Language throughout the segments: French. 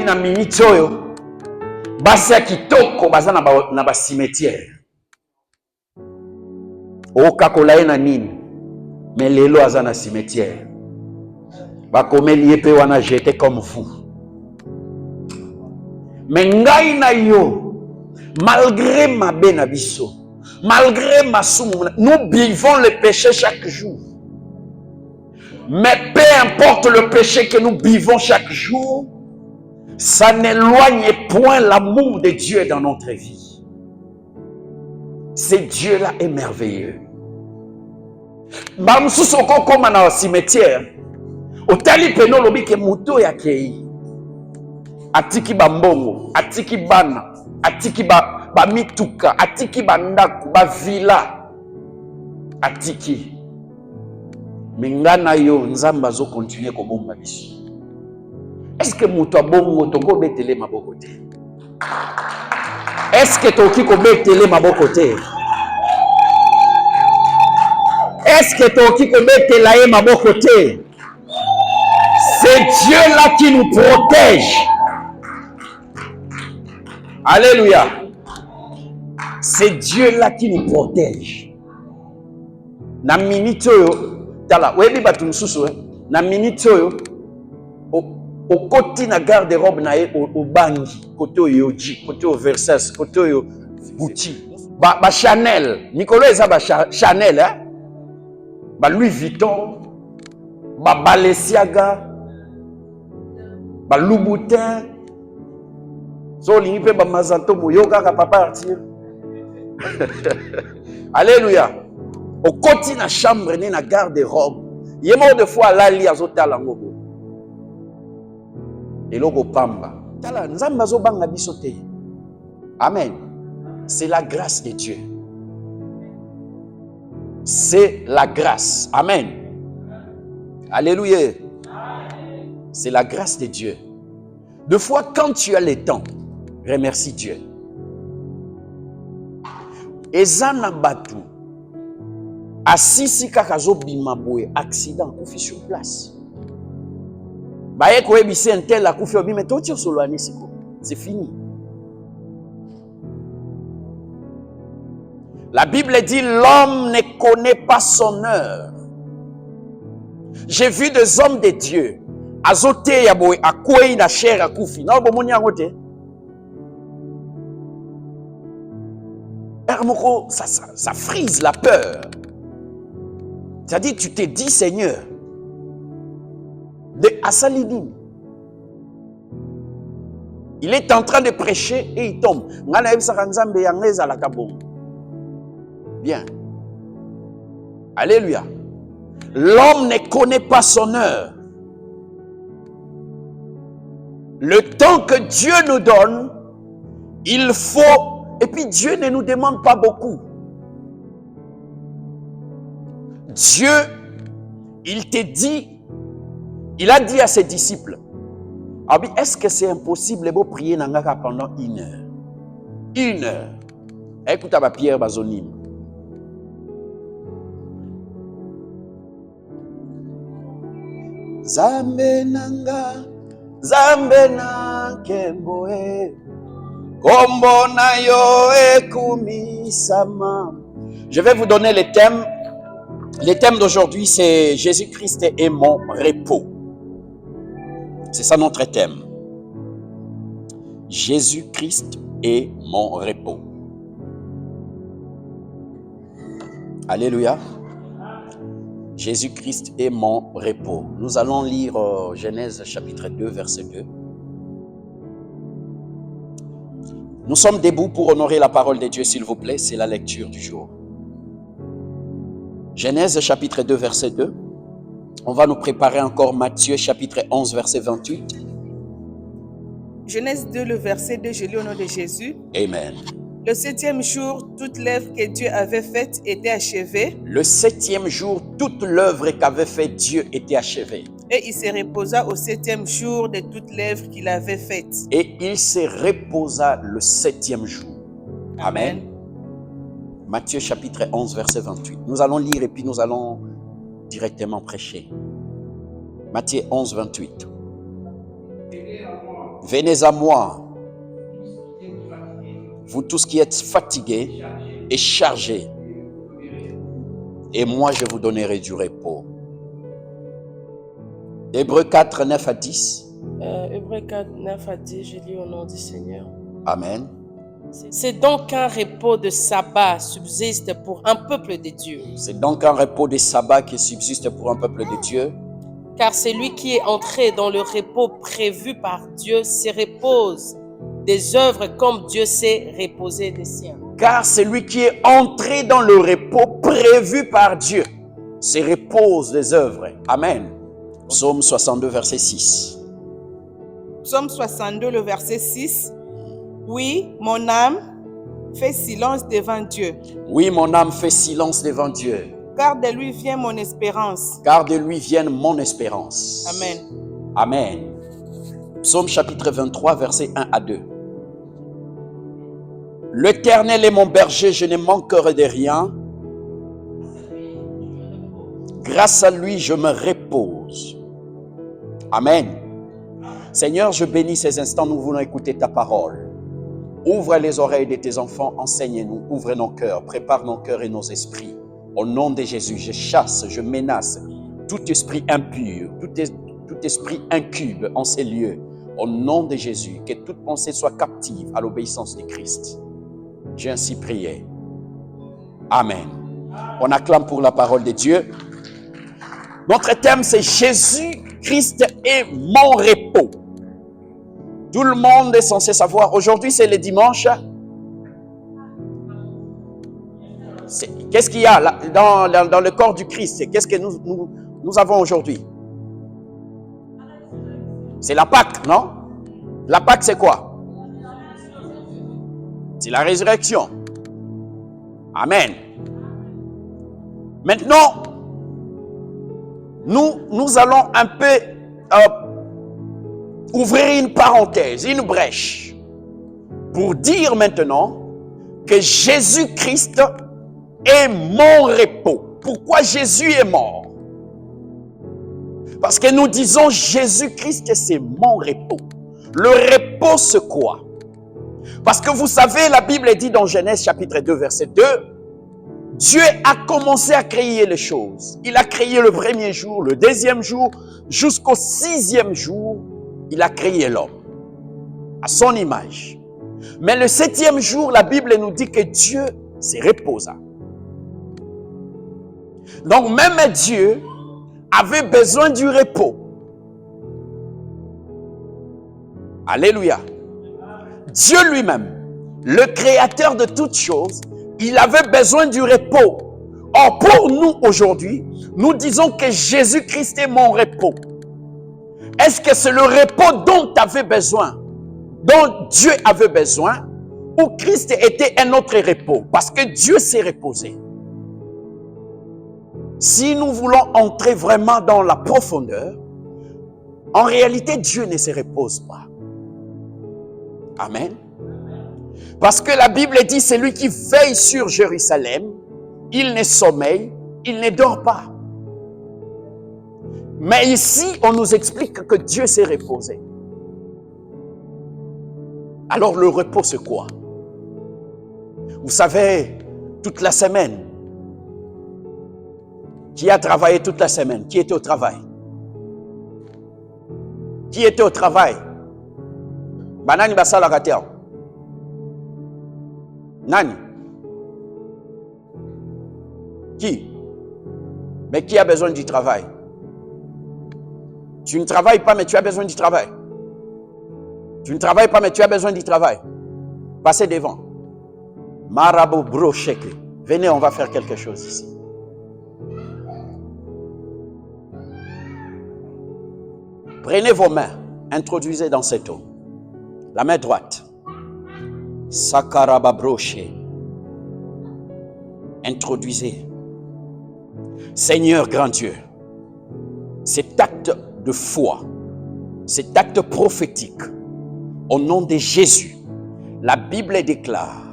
na minute oyo basi ya kitoko baza na ba cimetière. Okakola ye na nini? Mais lelo aza na cimetière. Bakomeli ye pe wana jeté comme fou. Mais ngai na yo, malgré ma na biso, malgré ma soumou, nous vivons le péché chaque jour. Mais peu importe le péché que nous vivons chaque jour, ça n'éloigne point l'amour de Dieu dans notre vie. Ce Dieu-là est merveilleux. Bamsusu okokoma na cimetière, otali peno lobi ke moto ya kei. Atiki bambongo, atiki bana, atiki ba mituka, atiki bandaku, ba villa, atiki. Mingana yo nzamba zo continuer ko bomba biso. Est-ce que moto abongo toko betele maboko te? Est-ce que toki ko betele maboko te? Est-ce que toki ko betela ye maboko te? C'est Dieu là qui nous protège. Alléluia. C'est Dieu là qui nous protège. Na minute oyo tala webi batu mususu na minute oyo au côté na garde-robe na ye au bangi côté oyo ji côté au Versace côté oyo Gucci ba Chanel Nicolas eza ba Chanel ba Louis Vuitton ba Balenciaga ba Louboutin so lingi pe ba Mazanto moyoka ka papa partir. Alléluia. Au côté na chambre ni na garde-robe ye mort de fois lali azotala ngoko eloko pamba tala nzamba azobanga biso te. Amen. C'est la grâce de Dieu. C'est la grâce. Amen. Alléluia. C'est la grâce de Dieu. Deux fois, quand tu as le temps, remercie Dieu. Ezana batu asisi kakazo bimaboué accident koufi sur place. Baye ko ebisi entel la koufi obi mais toti solo anisiko. C'est fini. La Bible dit l'homme ne connaît pas son heure. J'ai vu des hommes de Dieu azote ya boy akwei na chair akufi. Na bomoni yango te. Ça frise la peur. C'est-à-dire, tu te dis, Seigneur, de Asalidine, il est en train de prêcher et il tombe. Bien. Alléluia. L'homme ne connaît pas son heure. Le temps que Dieu nous donne, il faut. Et puis Dieu ne nous demande pas beaucoup. Dieu, il te dit, il a dit à ses disciples, est-ce que c'est impossible de prier Nangaka pendant 1 heure? 1 heure. Écoute à Pierre Bazonim. Zambe nanga, zambe na kemboe. Je vais vous donner les thèmes. Les thèmes d'aujourd'hui, c'est Jésus-Christ est mon repos. C'est ça notre thème. Jésus-Christ est mon repos. Alléluia. Jésus-Christ est mon repos. Nous allons lire Genèse chapitre 2, verset 2. Nous sommes debout pour honorer la parole de Dieu, s'il vous plaît. C'est la lecture du jour. Genèse chapitre 2, verset 2. On va nous préparer encore Matthieu chapitre 11, verset 28. Genèse 2, le verset 2, je lis au nom de Jésus. Amen. Le 7e jour, toute l'œuvre que Dieu avait faite était achevée. Le 7e jour, toute l'œuvre qu'avait fait Dieu était achevée. Et il se reposa au 7e jour de toute l'œuvre qu'il avait faite. Et il se reposa le 7e jour. Amen. Matthieu chapitre 11, verset 28. Nous allons lire et puis nous allons directement prêcher. Matthieu 11, 28. Venez à moi, vous tous qui êtes fatigués et chargés, et moi je vous donnerai du repos. Hébreux 4, 9 à 10. Hébreux 4, 9 à 10, je lis au nom du Seigneur. Amen. C'est donc un repos de sabbat subsiste pour un peuple de Dieu. C'est donc un repos de sabbat qui subsiste pour un peuple de Dieu. Car celui qui est entré dans le repos prévu par Dieu se repose des œuvres comme Dieu s'est reposé des siens. Car celui qui est entré dans le repos prévu par Dieu se repose des œuvres. Amen. Psaume 62, verset 6. Psaume 62, le verset 6. Oui, mon âme fait silence devant Dieu. Oui, mon âme fait silence devant Dieu. Car de lui vient mon espérance. Car de lui vient mon espérance. Amen. Amen. Psaume chapitre 23, verset 1 à 2. L'Éternel est mon berger, je ne manquerai de rien. Grâce à lui, je me repose. Amen. Seigneur, je bénis ces instants, nous voulons écouter ta parole. Ouvre les oreilles de tes enfants, enseigne-nous, ouvre nos cœurs, prépare nos cœurs et nos esprits. Au nom de Jésus, je chasse, je menace tout esprit impur, tout esprit incube en ces lieux. Au nom de Jésus, que toute pensée soit captive à l'obéissance de Christ. J'ai ainsi prié. Amen. On acclame pour la parole de Dieu. Notre thème, c'est Jésus-Christ est mon repos. Tout le monde est censé savoir. Aujourd'hui, c'est le dimanche. Qu'est-ce qu'il y a là, dans le corps du Christ? Qu'est-ce que nous avons aujourd'hui? C'est la Pâque, non? La Pâque, c'est quoi? C'est la résurrection. Amen. Maintenant, nous allons un peu ouvrir une parenthèse, une brèche, pour dire maintenant que Jésus-Christ est mon repos. Pourquoi Jésus est mort? Parce que nous disons Jésus-Christ, c'est mon repos. Le repos, c'est quoi? Parce que vous savez, la Bible dit dans Genèse chapitre 2, verset 2, Dieu a commencé à créer les choses. Il a créé le premier jour, le deuxième jour, jusqu'au 6e jour, il a créé l'homme à son image. Mais le 7e jour, la Bible nous dit que Dieu se reposa. Donc même Dieu avait besoin du repos. Alléluia. Dieu lui-même, le créateur de toutes choses, il avait besoin du repos. Or, pour nous aujourd'hui, nous disons que Jésus-Christ est mon repos. Est-ce que c'est le repos dont tu avais besoin, dont Dieu avait besoin, ou Christ était un autre repos? Parce que Dieu s'est reposé. Si nous voulons entrer vraiment dans la profondeur, en réalité, Dieu ne se repose pas. Amen. Parce que la Bible dit, c'est lui qui veille sur Jérusalem, il ne sommeille, il ne dort pas. Mais ici, on nous explique que Dieu s'est reposé. Alors le repos, c'est quoi? Vous savez, toute la semaine, qui a travaillé toute la semaine? Qui était au travail? Qui était au travail? Banani basala katia. Nani? Qui? Mais qui a besoin du travail? Tu ne travailles pas, mais tu as besoin du travail. Tu ne travailles pas, mais tu as besoin du travail. Passez devant. Marabout brocheke. Venez, on va faire quelque chose ici. Prenez vos mains, introduisez dans cette eau. La main droite. Sakaraba broche. Introduisez. Seigneur grand Dieu, cet acte de foi, cet acte prophétique, au nom de Jésus, la Bible déclare,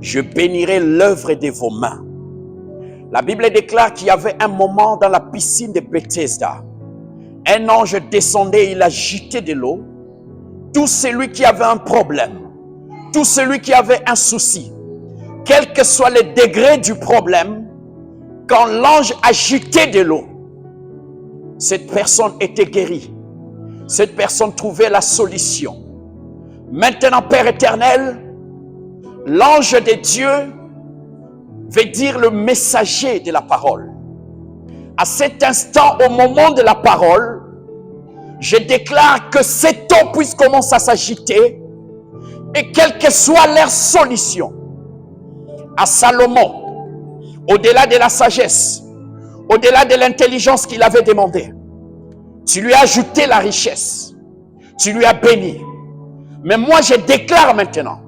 je bénirai l'œuvre de vos mains. La Bible déclare qu'il y avait un moment dans la piscine de Bethesda. Un ange descendait, il agitait de l'eau tout celui qui avait un problème, tout celui qui avait un souci, quel que soit le degré du problème, quand l'ange agitait de l'eau, cette personne était guérie. Cette personne trouvait la solution. Maintenant, Père éternel, l'ange de Dieu veut dire le messager de la parole. À cet instant, au moment de la parole, je déclare que cette eau puisse commencer à s'agiter et quelle que soit leur solution, à Salomon, au-delà de la sagesse, au-delà de l'intelligence qu'il avait demandé, tu lui as ajouté la richesse, tu lui as béni. Mais moi je déclare maintenant,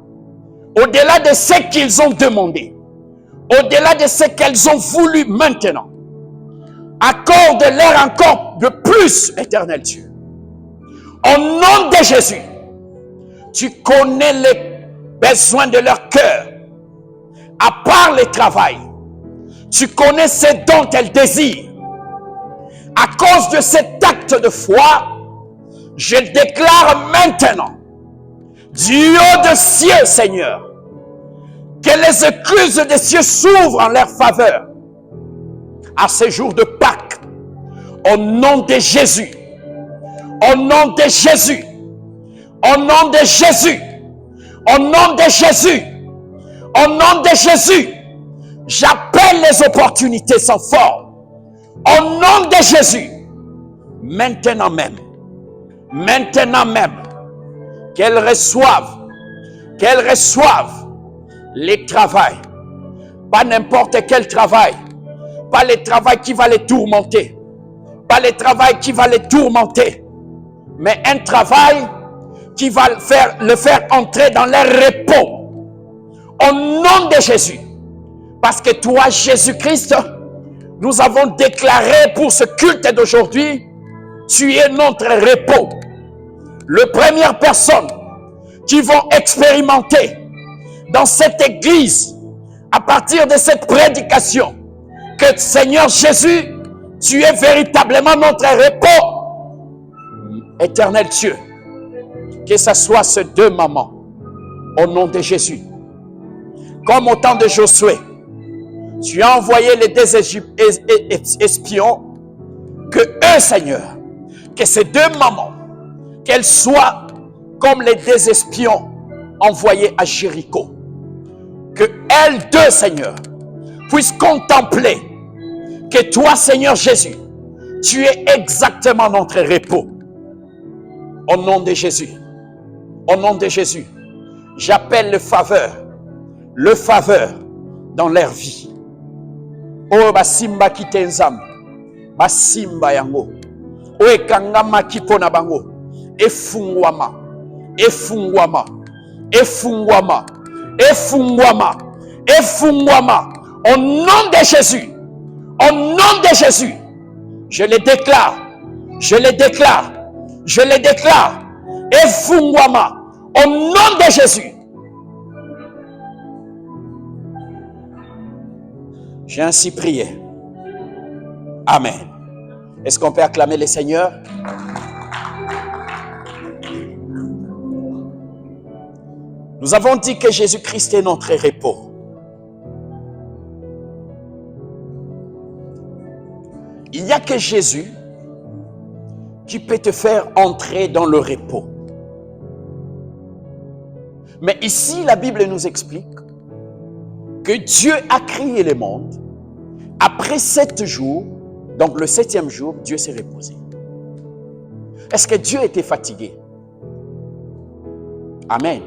au-delà de ce qu'ils ont demandé, au-delà de ce qu'elles ont voulu maintenant, accorde-leur encore de plus, éternel Dieu. Au nom de Jésus, tu connais les besoins de leur cœur. À part le travail, tu connais ce dont elles désirent. À cause de cet acte de foi, je déclare maintenant, du haut des cieux, Seigneur, que les écluses des cieux s'ouvrent en leur faveur à ce jour de Pâques, au nom de Jésus, au nom de Jésus, au nom de Jésus, au nom de Jésus, au nom de Jésus, j'appelle les opportunités sans forme, au nom de Jésus, maintenant même, qu'elles reçoivent les travails, pas n'importe quel travail, pas le travail qui va les tourmenter, pas le travail qui va les tourmenter, mais un travail qui va le faire entrer dans leur repos, au nom de Jésus, parce que toi, Jésus-Christ, nous avons déclaré pour ce culte d'aujourd'hui, tu es notre repos. Les premières personnes qui vont expérimenter dans cette église, à partir de cette prédication, que Seigneur Jésus, tu es véritablement notre repos. Éternel Dieu, que ce soit ces deux moments, au nom de Jésus. Comme au temps de Josué, tu as envoyé les deux espions, que eux, Seigneur, que ces deux mamans, qu'elles soient comme les deux espions envoyés à Jéricho. Que elles deux, Seigneur, puissent contempler que toi, Seigneur Jésus, tu es exactement notre repos. Au nom de Jésus, au nom de Jésus, j'appelle le faveur dans leur vie. Oh, basimba kitenzam, basimba yango, o ekangama kipona bango, efungwama, efungwama, efungwama, efungwama, efungwama, au nom de Jésus, au nom de Jésus, je le déclare, je le déclare, je le déclare, efungwama, au nom de Jésus. J'ai ainsi prié. Amen. Est-ce qu'on peut acclamer le Seigneur? Nous avons dit que Jésus-Christ est notre repos. Il n'y a que Jésus qui peut te faire entrer dans le repos. Mais ici, la Bible nous explique que Dieu a créé le monde. Après 7 jours, donc le 7e jour, Dieu s'est reposé. Est-ce que Dieu était fatigué? Amen.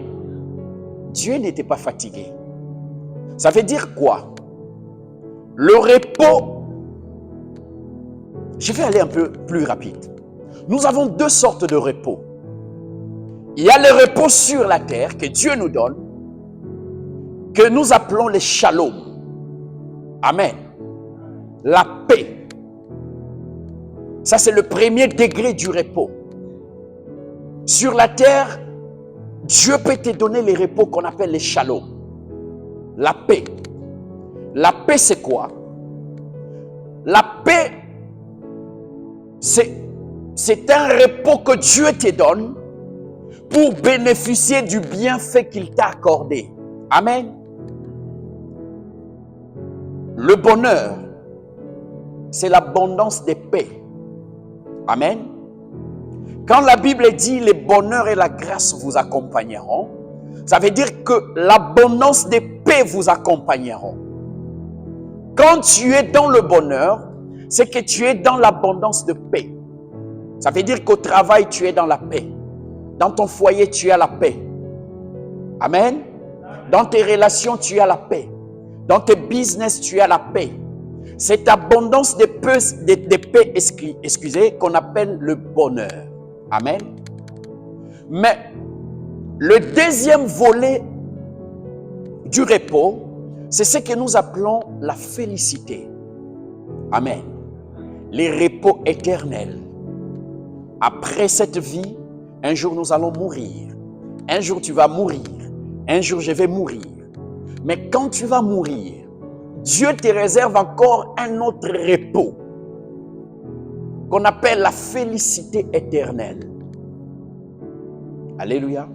Dieu n'était pas fatigué. Ça veut dire quoi? Le repos, je vais aller un peu plus rapide. Nous avons 2 sortes de repos. Il y a le repos sur la terre que Dieu nous donne, que nous appelons le shalom. Amen. La paix. Ça, c'est le premier degré du repos. Sur la terre, Dieu peut te donner les repos qu'on appelle les shalom. La paix. La paix, c'est quoi? La paix, c'est un repos que Dieu te donne pour bénéficier du bienfait qu'il t'a accordé. Amen. Le bonheur, c'est l'abondance de paix. Amen. Quand la Bible dit les bonheurs et la grâce vous accompagneront, ça veut dire que l'abondance de paix vous accompagneront. Quand tu es dans le bonheur, c'est que tu es dans l'abondance de paix. Ça veut dire qu'au travail, tu es dans la paix. Dans ton foyer, tu as la paix. Amen. Dans tes relations, tu as la paix. Dans tes business, tu as la paix. Cette abondance de paix, excusez, qu'on appelle le bonheur. Amen. Mais le deuxième volet du repos, c'est ce que nous appelons la félicité. Amen. Les repos éternels. Après cette vie, un jour nous allons mourir. Un jour tu vas mourir. Un jour je vais mourir. Mais quand tu vas mourir, Dieu te réserve encore un autre repos qu'on appelle la félicité éternelle. Alléluia.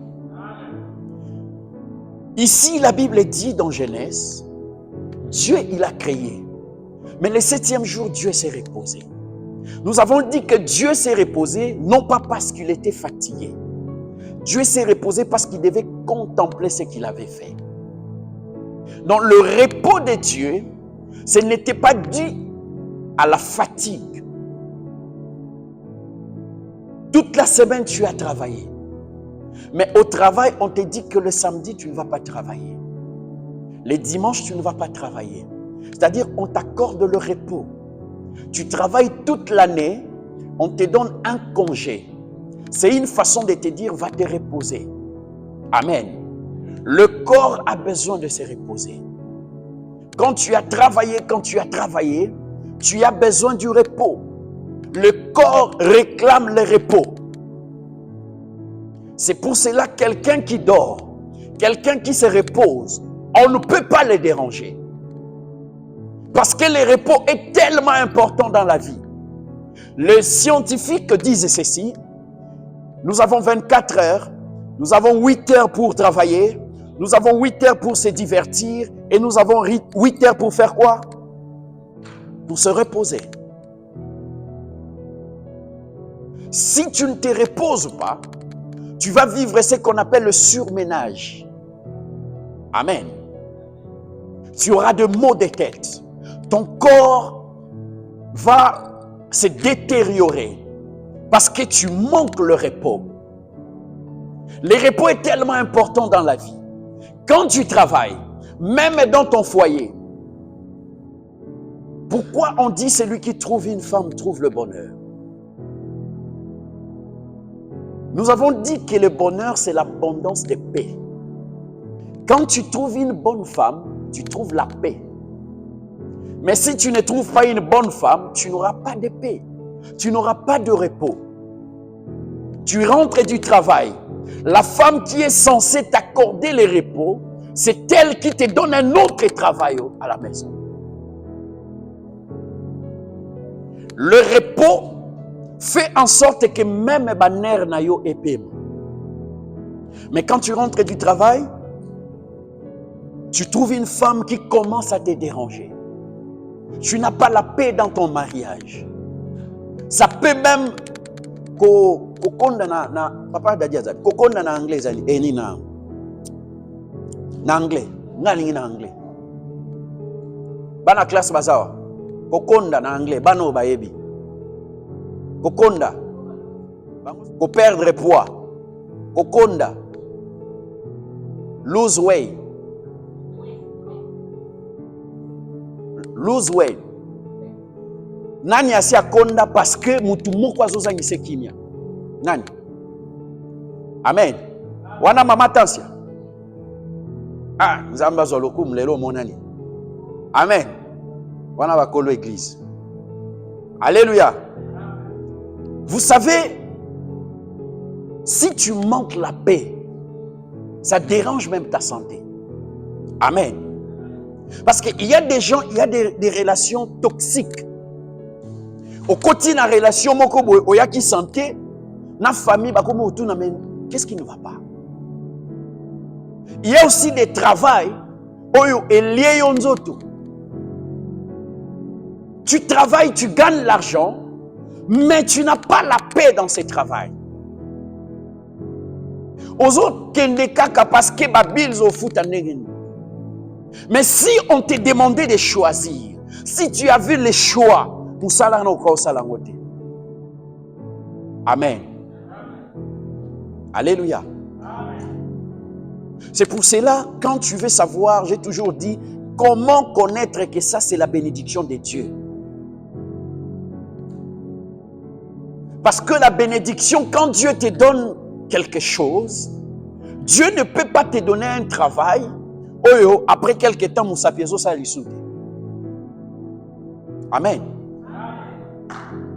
Ici, la Bible dit dans Genèse, Dieu, il a créé. Mais le 7e jour, Dieu s'est reposé. Nous avons dit que Dieu s'est reposé, non pas parce qu'il était fatigué. Dieu s'est reposé parce qu'il devait contempler ce qu'il avait fait. Donc le repos de Dieu, ce n'était pas dû à la fatigue. Toute la semaine, tu as travaillé. Mais au travail, on te dit que le samedi, tu ne vas pas travailler. Les dimanches, tu ne vas pas travailler. C'est-à-dire, on t'accorde le repos. Tu travailles toute l'année, on te donne un congé. C'est une façon de te dire, va te reposer. Amen. Le corps a besoin de se reposer. Quand tu as travaillé, tu as besoin du repos. Le corps réclame le repos. C'est pour cela que quelqu'un qui dort, quelqu'un qui se repose, on ne peut pas le déranger. Parce que le repos est tellement important dans la vie. Les scientifiques disent ceci, nous avons 24 heures, nous avons 8 heures pour travailler, nous avons 8 heures pour se divertir et nous avons 8 heures pour faire quoi? Pour se reposer. Si tu ne te reposes pas, tu vas vivre ce qu'on appelle le surménage. Amen. Tu auras de maux de tête. Ton corps va se détériorer parce que tu manques le repos. Le repos est tellement important dans la vie. Quand tu travailles, même dans ton foyer, pourquoi on dit celui qui trouve une femme trouve le bonheur? Nous avons dit que le bonheur, c'est l'abondance de paix. Quand tu trouves une bonne femme, tu trouves la paix. Mais si tu ne trouves pas une bonne femme, tu n'auras pas de paix. Tu n'auras pas de repos. Tu rentres du travail. La femme qui est censée t'accorder le repos, c'est elle qui te donne un autre travail à la maison. Le repos fait en sorte que même baner na yo epem. Mais quand tu rentres du travail, tu trouves une femme qui commence à te déranger. Tu n'as pas la paix dans ton mariage. Ça peut même kokonda na papa dadiaza kokonda na anglais zali eni na anglais ngani na anglais bana classe bazawa kokonda na anglais bano bayebi kokonda ko perdre poids kokonda lose weight nani asi akonda parce que mutu moko azozangisa kimia nani? Amen. Wana mama tansia nzamba zoloku mlelo monani. Amen. Wana bakolo église. Alléluia. Vous savez, si tu manques la paix, ça dérange même ta santé. Amen. Parce qu'il y a des gens, il y a des relations toxiques. Au côté de la relation, moko boy, oya ki santé, na famille, ba komo otu na men, Qu'est-ce qui ne va pas? Il y a aussi des travails oyo elie yo nzoto. Tu travailles, tu gagnes l'argent, mais tu n'as pas la paix dans ce travail. Aux autres, parce que bills au foot. Mais si on te demandait de choisir, si tu as vu les choix, pour ça, là, Amen. Alléluia. C'est pour cela, quand tu veux savoir, j'ai toujours dit, comment connaître que ça, c'est la bénédiction de Dieu. Parce que la bénédiction, quand Dieu te donne quelque chose, Dieu ne peut pas te donner un travail, après quelque temps, Moussa Piezo, ça lui soude. Amen.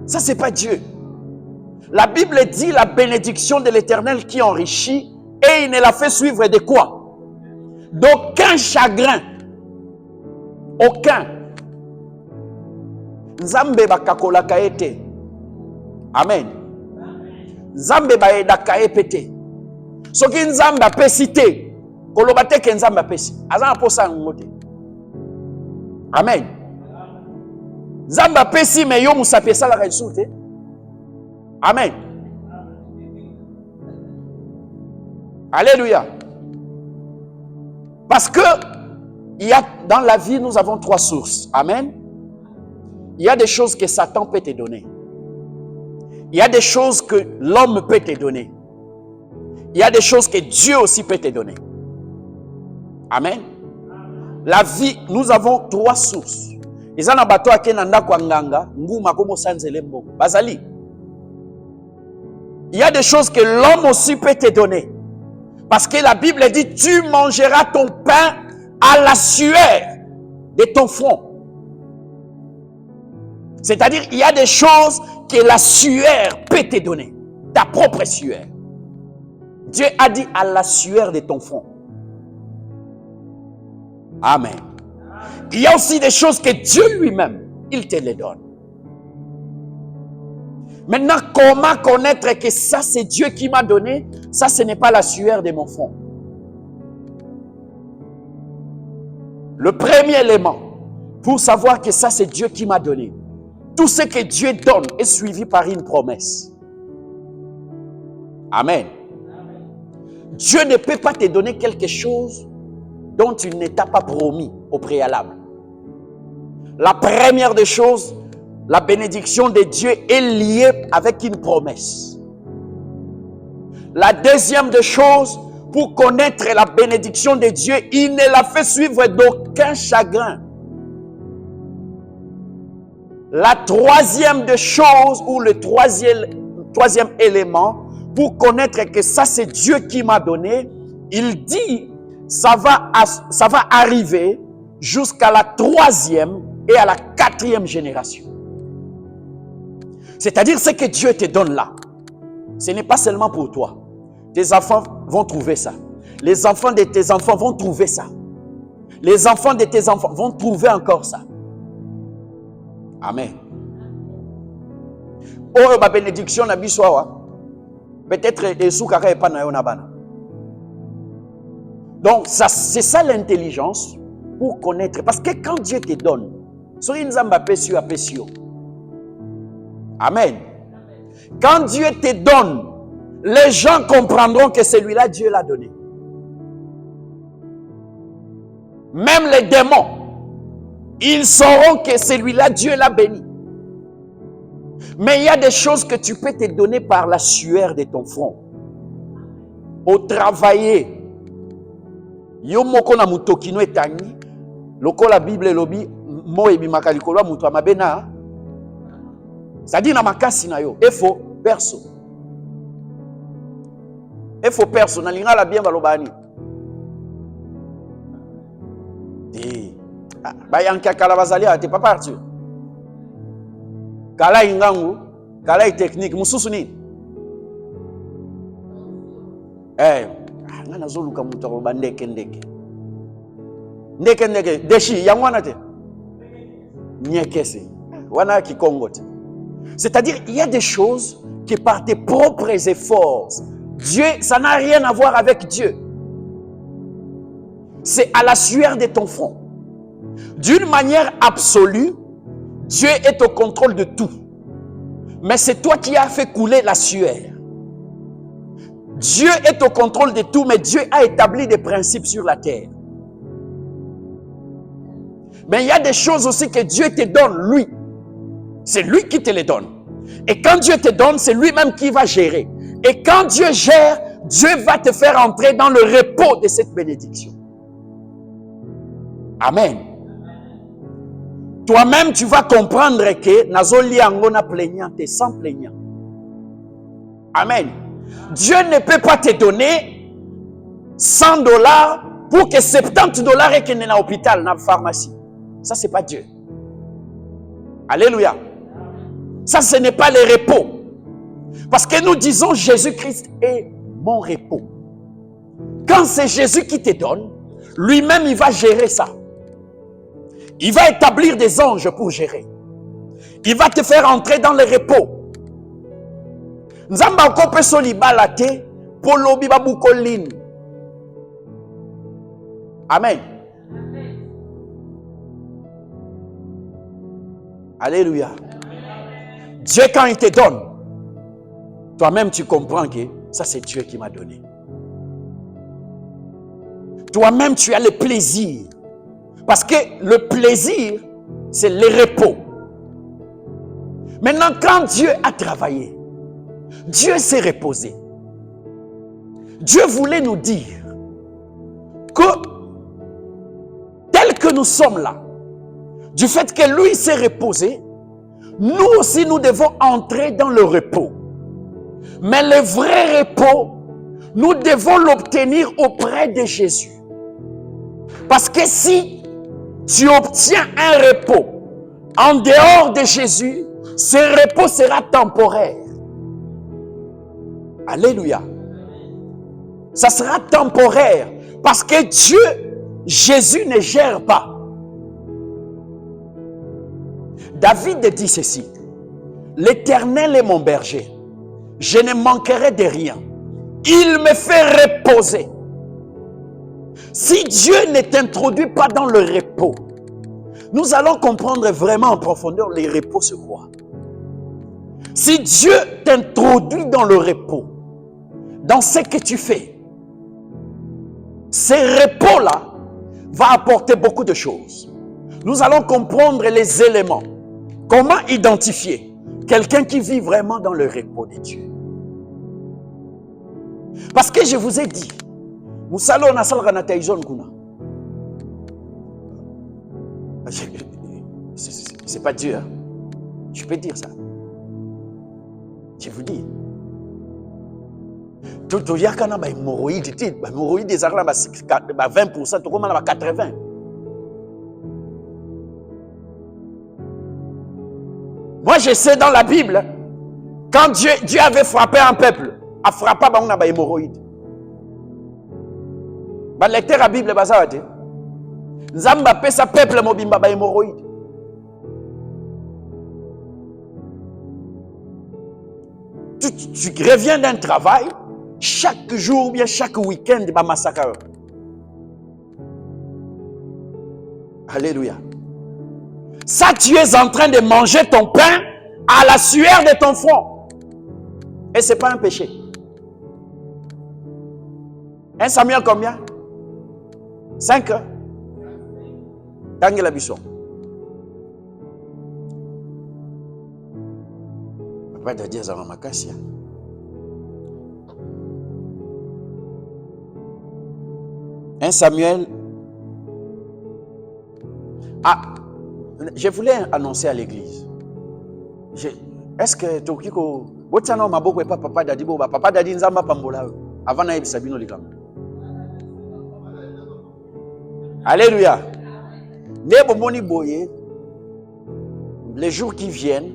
Ça, c'est pas Dieu. La Bible dit la bénédiction de l'Éternel qui enrichit, et il ne la fait suivre de quoi? D'aucun chagrin. Aucun. Nzambe bakakola kaete. Amen. Nzambe baeda kaepete. Soki nzambe apesi te, koloba te ke nzambe apesi. Azana posa ngote. Amen. Nzambe apesi me yo musapesa la resute. Amen. Alléluia. Parce que il y a, dans la vie, nous avons 3 sources. Amen. Il y a des choses que Satan peut te donner. Il y a des choses que l'homme peut te donner. Il y a des choses que Dieu aussi peut te donner. Amen. La vie, nous avons 3 sources. Il y a des choses que l'homme aussi peut te donner. Parce que la Bible dit, tu mangeras ton pain à la sueur de ton front. C'est-à-dire, il y a des choses que la sueur peut te donner. Ta propre sueur. Dieu a dit à la sueur de ton front. Amen. Il y a aussi des choses que Dieu lui-même, il te les donne. Maintenant, comment connaître que ça, c'est Dieu qui m'a donné? Ça, ce n'est pas la sueur de mon front. Le premier élément, pour savoir que ça, c'est Dieu qui m'a donné. Tout ce que Dieu donne est suivi par une promesse. Amen. Dieu ne peut pas te donner quelque chose dont il ne t'a pas promis au préalable. La première des choses, la bénédiction de Dieu est liée avec une promesse. La deuxième des choses, pour connaître la bénédiction de Dieu, il ne la fait suivre d'aucun chagrin. La troisième des choses, ou le troisième élément, pour connaître que ça c'est Dieu qui m'a donné, il dit, ça va arriver jusqu'à la 3e et à la 4e génération. C'est-à-dire ce que Dieu te donne là, ce n'est pas seulement pour toi. Tes enfants vont trouver ça. Les enfants de tes enfants vont trouver ça. Les enfants de tes enfants vont trouver encore ça. Amen. Oh, ma bénédiction na biswawa. Peut-être Esu kaka epa na yo na bana. Donc, c'est ça l'intelligence pour connaître. Parce que quand Dieu te donne, sur une zamba pesio a pesio. Amen. Quand Dieu te donne, les gens comprendront que celui-là, Dieu l'a donné. Même les démons, ils sauront que celui-là, Dieu l'a béni. Mais il y a des choses que tu peux te donner par la sueur de ton front. Au travailler. Yo moko na mutokino etangi, loko la Bible lobi, mo ebimaka likolo muto amabena. C'est-à-dire na makasi na yo, efo perso. Efo perso na linga la bien balobani. Ba yanka kala bazali ate papa Arthur. Kala ingangu, kala technique mususu ni. Ngana zoluka muto ko bandeke ndeke. Ndeke deshi yangwana te. Nyekese. Wana kikongo te. C'est-à-dire il y a des choses que par tes propres efforts Dieu, ça n'a rien à voir avec Dieu. C'est à la sueur de ton front. D'une manière absolue, Dieu est au contrôle de tout. Mais c'est toi qui as fait couler la sueur. Dieu est au contrôle de tout, mais Dieu a établi des principes sur la terre. Mais il y a des choses aussi que Dieu te donne, lui. C'est lui qui te les donne. Et quand Dieu te donne, c'est lui-même qui va gérer. Et quand Dieu gère, Dieu va te faire entrer dans le repos de cette bénédiction. Amen. Toi-même, tu vas comprendre que Nazoli Angona plaignant, t'es sans plaignant. Amen. Dieu ne peut pas te donner $100 pour que $70 et qu'il n'est dans l'hôpital, dans la pharmacie. Ça, c'est pas Dieu. Alléluia. Ça, ce n'est pas le repos. Parce que nous disons Jésus-Christ est mon repos. Quand c'est Jésus qui te donne, lui-même, il va gérer ça. Il va établir des anges pour gérer. Il va te faire entrer dans le repos. Nzamba kope solibala te polo biba bukolin. Amen. Alléluia. Dieu, quand il te donne, toi-même tu comprends que ça c'est Dieu qui m'a donné. Toi-même tu as le plaisir. Parce que le plaisir, c'est le repos. Maintenant, quand Dieu a travaillé, Dieu s'est reposé. Dieu voulait nous dire que, tel que nous sommes là, du fait que lui s'est reposé, nous aussi nous devons entrer dans le repos. Mais le vrai repos, nous devons l'obtenir auprès de Jésus. Parce que si tu obtiens un repos en dehors de Jésus, ce repos sera temporaire. Alléluia. Ça sera temporaire. Parce que Dieu, Jésus ne gère pas. David dit ceci. L'Éternel est mon berger. Je ne manquerai de rien. Il me fait reposer. Si Dieu ne t'introduit pas dans le repos, nous allons comprendre vraiment en profondeur les repos c'est quoi. Si Dieu t'introduit dans le repos, dans ce que tu fais, ce repos-là va apporter beaucoup de choses. Nous allons comprendre les éléments. Comment identifier quelqu'un qui vit vraiment dans le repos de Dieu. Parce que je vous ai dit, c'est pas Dieu, hein? Je peux dire ça. Je vous dis. Tout y a quand même des hémorroïdes, des hémorroïdes des armes 20%, tout comme 80%. Moi, je sais dans la Bible, quand Dieu avait frappé un peuple, a frappé des hémorroïdes. Le lecteur de la Bible, Nzamba appelle sa peuple mobimba des hémorroïdes. Tu reviens d'un travail, chaque jour ou bien chaque week-end, il y a un massacre. Alléluia. Ça, tu es en train de manger ton pain à la sueur de ton front. Et ce n'est pas un péché. 1 Samuel combien? 5 ans. Tangela Bisson. Papa t'a dit à Makassia. Un Samuel. Ah, je voulais annoncer à l'église. Est-ce que Tokiko, Botsano Maboko et Papa Dadibo, Papa Dadi Nzamba Pambola, avant Naïb Sabino Ligam. Alléluia. Les jours qui viennent,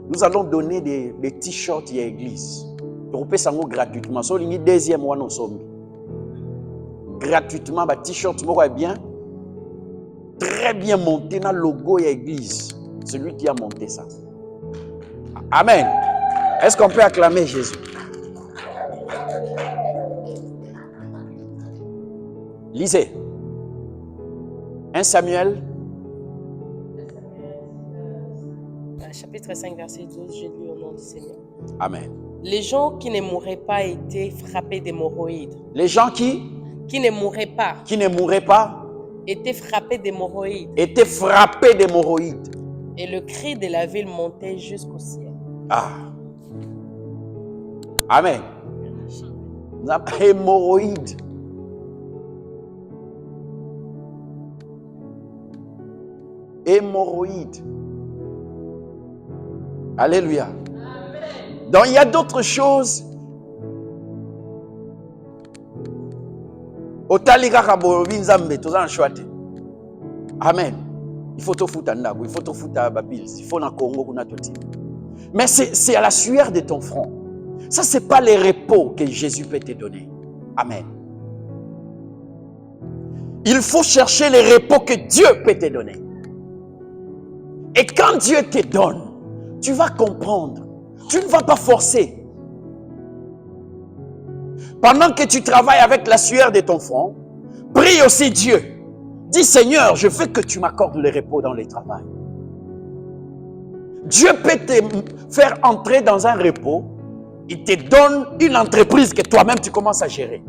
nous allons donner des t-shirts à l'église. Gratuitement. C'est le deuxième mois nous sommes. Gratuitement, les t-shirts bien, très bien monté dans le logo de l'église. C'est lui qui a monté ça. Amen. Est-ce qu'on peut acclamer Jésus? Lisez. 1 Samuel. Chapitre 5, verset 12, j'ai lu au nom du Seigneur. Amen. Les gens qui ne mourraient pas étaient frappés d'hémorroïdes. Les gens qui ne mourraient pas ne mouraient pas étaient frappés d'hémorroïdes. Étaient frappés d'hémorroïdes. Et le cri de la ville montait jusqu'au ciel. Ah. Amen. Hémorroïdes. Hémorroïdes. Alléluia. Donc il y a d'autres choses. Amen. Il faut te foutre à Ndago, il faut te foutre à Babils, il faut na Congo. Mais c'est à la sueur de ton front. Ça, c'est pas les repos que Jésus peut te donner. Amen. Il faut chercher les repos que Dieu peut te donner. Et quand Dieu te donne, tu vas comprendre. Tu ne vas pas forcer. Pendant que tu travailles avec la sueur de ton front, prie aussi Dieu. Dis Seigneur, je veux que tu m'accordes le repos dans le travail. Dieu peut te faire entrer dans un repos. Il te donne une entreprise que toi-même tu commences à gérer.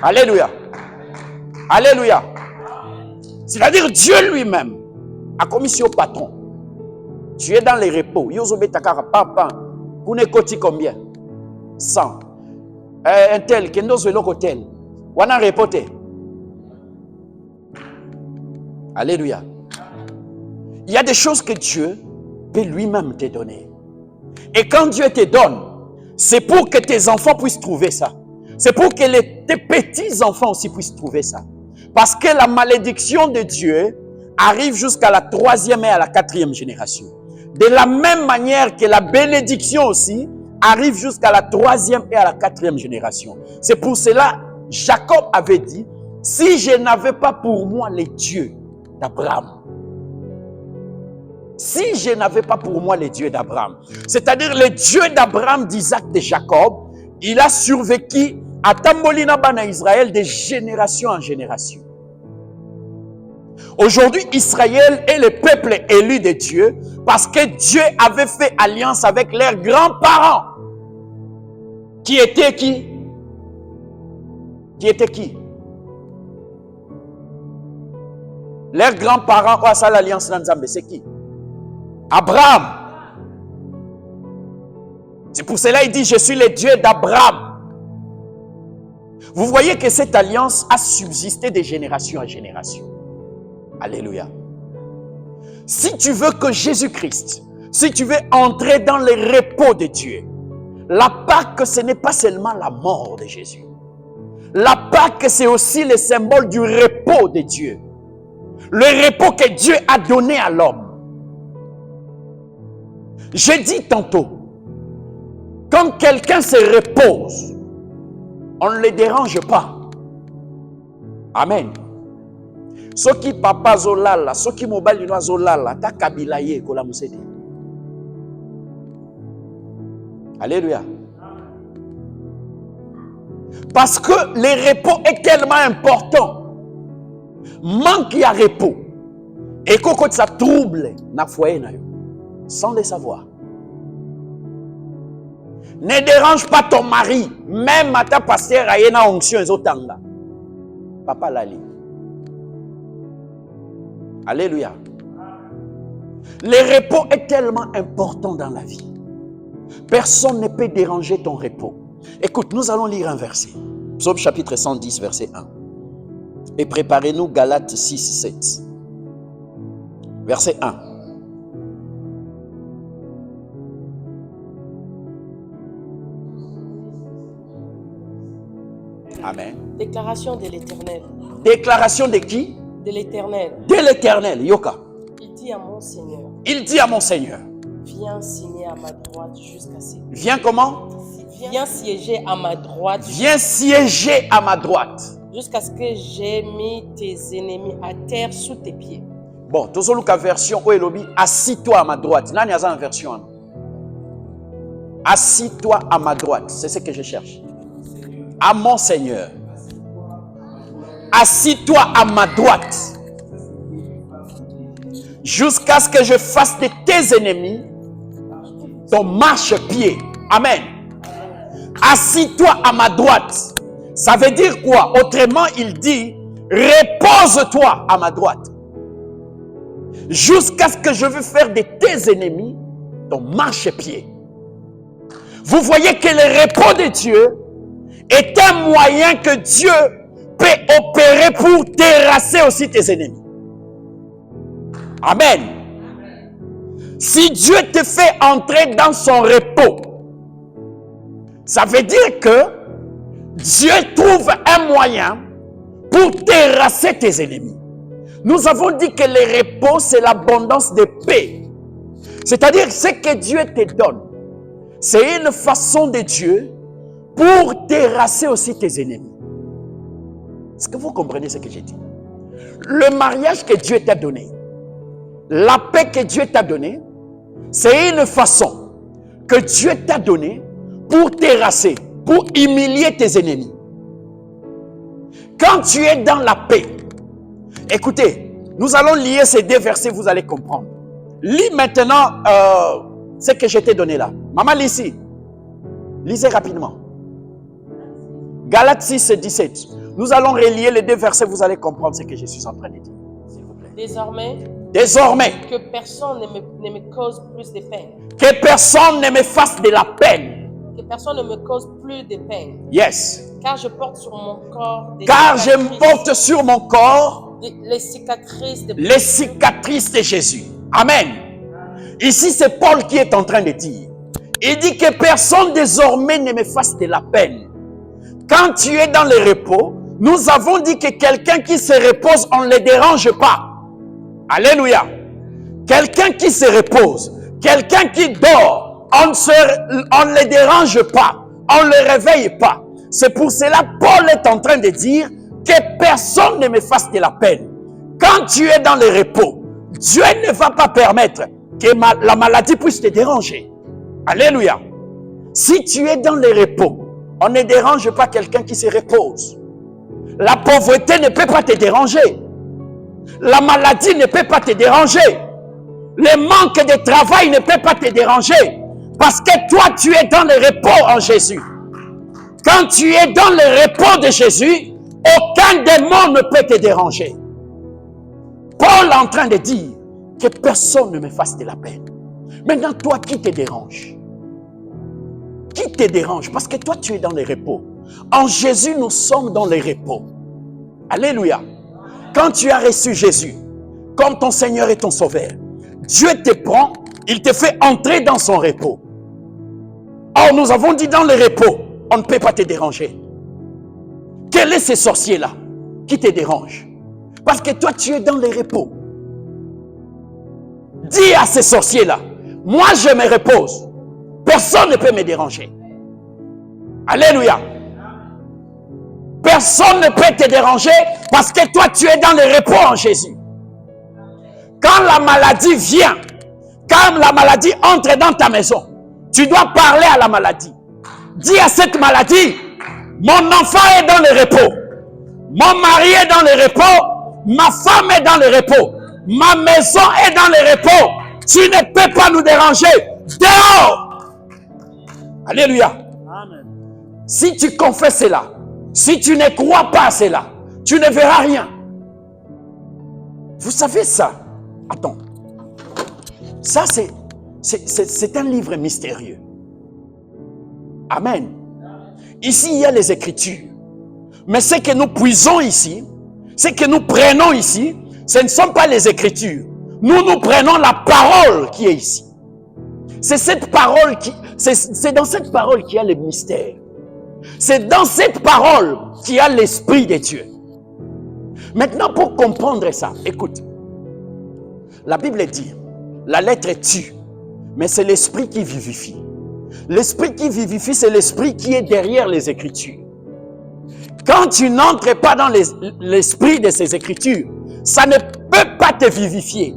Alléluia. Alléluia. C'est-à-dire Dieu lui-même a commis sur patron. Tu es dans les repos. Yozobe takara papa. Kune koti combien? 100. Un tel, kendo zwe loko tel. Wana repote. Alléluia. Il y a des choses que Dieu peut lui-même te donner. Et quand Dieu te donne, c'est pour que tes enfants puissent trouver ça. C'est pour que tes petits-enfants aussi puissent trouver ça. Parce que la malédiction de Dieu arrive jusqu'à la 3e et à la 4e génération. De la même manière que la bénédiction aussi arrive jusqu'à la 3e et à la 4e génération. C'est pour cela, Jacob avait dit, si je n'avais pas pour moi les dieux d'Abraham, si je n'avais pas pour moi les dieux d'Abraham, c'est-à-dire les dieux d'Abraham, d'Isaac, de Jacob, il a survécu à Tambolina Bana Israël de génération en génération. Aujourd'hui, Israël est le peuple élu de Dieu parce que Dieu avait fait alliance avec leurs grands-parents. Qui étaient qui? Qui étaient qui? Leurs grands-parents ont fait l'alliance dans Nzambe, c'est qui? Abraham. C'est pour cela qu'il dit, je suis le Dieu d'Abraham. Vous voyez que cette alliance a subsisté de génération en génération. Alléluia. Si tu veux que Jésus-Christ, si tu veux entrer dans les repos de Dieu, la Pâque, ce n'est pas seulement la mort de Jésus. La Pâque, c'est aussi le symbole du repos de Dieu. Le repos que Dieu a donné à l'homme. J'ai dit tantôt, quand quelqu'un se repose, on ne le dérange pas. Amen. Ce qui papa zolala, ce qui mobile no zolala, ta kabila ye kola musedi. Alléluia. Parce que le repos est tellement important. Manque y a repos. Et quand ça trouble na foyer na yo, sans le savoir. Ne dérange pas ton mari, même à ta pasteur a une onction et otanga. Papa lali. Alléluia. Le repos est tellement important dans la vie. Personne ne peut déranger ton repos. Écoute, nous allons lire un verset. Psaume chapitre 110, verset 1. Et préparez-nous Galates 6, 7. Verset 1. Amen. Déclaration de l'Éternel. Déclaration de qui? De l'Éternel. De l'Éternel. Yoka. Il dit à mon Seigneur. Il dit à mon Seigneur. Viens signer à ma droite jusqu'à ce. Viens comment? Viens siéger à ma droite. Viens siéger à ma droite. Jusqu'à ce que j'ai mis tes ennemis à terre sous tes pieds. Bon, tu as la version où il dit assis-toi à ma droite. Là, il y a une version. Assis-toi à ma droite. C'est ce que je cherche. À mon Seigneur. assis-toi à ma droite, jusqu'à ce que je fasse de tes ennemis ton marchepied. Amen. Assis-toi à ma droite. Ça veut dire quoi? Autrement, il dit, repose-toi à ma droite, jusqu'à ce que je veux faire de tes ennemis ton marchepied. Vous voyez que le repos de Dieu est un moyen que Dieu peut opérer pour terrasser aussi tes ennemis. Amen. Si Dieu te fait entrer dans son repos, ça veut dire que Dieu trouve un moyen pour terrasser tes ennemis. Nous avons dit que le repos, c'est l'abondance de paix. C'est-à-dire ce que Dieu te donne. C'est une façon de Dieu pour terrasser aussi tes ennemis. Est-ce que vous comprenez ce que j'ai dit? Le mariage que Dieu t'a donné, la paix que Dieu t'a donnée, c'est une façon que Dieu t'a donnée pour terrasser, pour humilier tes ennemis. Quand tu es dans la paix, écoutez, nous allons lier ces deux versets, vous allez comprendre. Lis maintenant ce que je t'ai donné là. Maman, lis ici. Lisez rapidement. Galates 6, 17. Nous allons relier les deux versets, vous allez comprendre ce que je suis en train de dire. S'il vous plaît. Désormais, que personne ne me cause plus de peine. Que personne ne me fasse de la peine. Que personne ne me cause plus de peine. Yes. Car je porte sur mon corps Car je porte sur mon corps les cicatrices de Jésus. Amen. Ici, c'est Paul qui est en train de dire. Il dit que personne désormais ne me fasse de la peine. Quand tu es dans le repos, nous avons dit que quelqu'un qui se repose, on ne le dérange pas. Alléluia. Quelqu'un qui se repose, quelqu'un qui dort, on ne le dérange pas, on ne le réveille pas. C'est pour cela que Paul est en train de dire que personne ne me fasse de la peine. Quand tu es dans le repos, Dieu ne va pas permettre que la maladie puisse te déranger. Alléluia. Si tu es dans le repos, on ne dérange pas quelqu'un qui se repose. La pauvreté ne peut pas te déranger. La maladie ne peut pas te déranger. Le manque de travail ne peut pas te déranger. Parce que toi, tu es dans le repos en Jésus. Quand tu es dans le repos de Jésus, aucun démon ne peut te déranger. Paul est en train de dire que personne ne me fasse de la peine. Maintenant, toi, qui te dérange? Qui te dérange? Parce que toi, tu es dans le repos. En Jésus, nous sommes dans le repos. Alléluia. Quand tu as reçu Jésus comme ton Seigneur et ton Sauveur, Dieu te prend, il te fait entrer dans son repos. Or, nous avons dit dans le repos, on ne peut pas te déranger. Quels sont ces sorciers-là qui te dérangent? Parce que toi, tu es dans le repos. Dis à ces sorciers-là, moi je me repose. Personne ne peut me déranger. Alléluia. Personne ne peut te déranger parce que toi, tu es dans le repos en Jésus. Quand la maladie vient, quand la maladie entre dans ta maison, tu dois parler à la maladie. Dis à cette maladie, mon enfant est dans le repos. Mon mari est dans le repos. Ma femme est dans le repos. Ma maison est dans le repos. Tu ne peux pas nous déranger. Dehors. Alléluia. Amen. Si tu confesses cela, si tu ne crois pas à cela, tu ne verras rien. Vous savez ça? Attends. Ça, c'est un livre mystérieux. Amen. Ici, il y a les Écritures. Mais ce que nous puisons ici, ce que nous prenons ici, ce ne sont pas les Écritures. Nous prenons la parole qui est ici. C'est cette parole c'est dans cette parole qu'il y a le mystère. C'est dans cette parole qu'il y a l'Esprit de Dieu. Maintenant, pour comprendre ça, écoute. La Bible dit, la lettre tue, mais c'est l'Esprit qui vivifie. L'Esprit qui vivifie, c'est l'Esprit qui est derrière les Écritures. Quand tu n'entres pas dans l'Esprit de ces Écritures, ça ne peut pas te vivifier.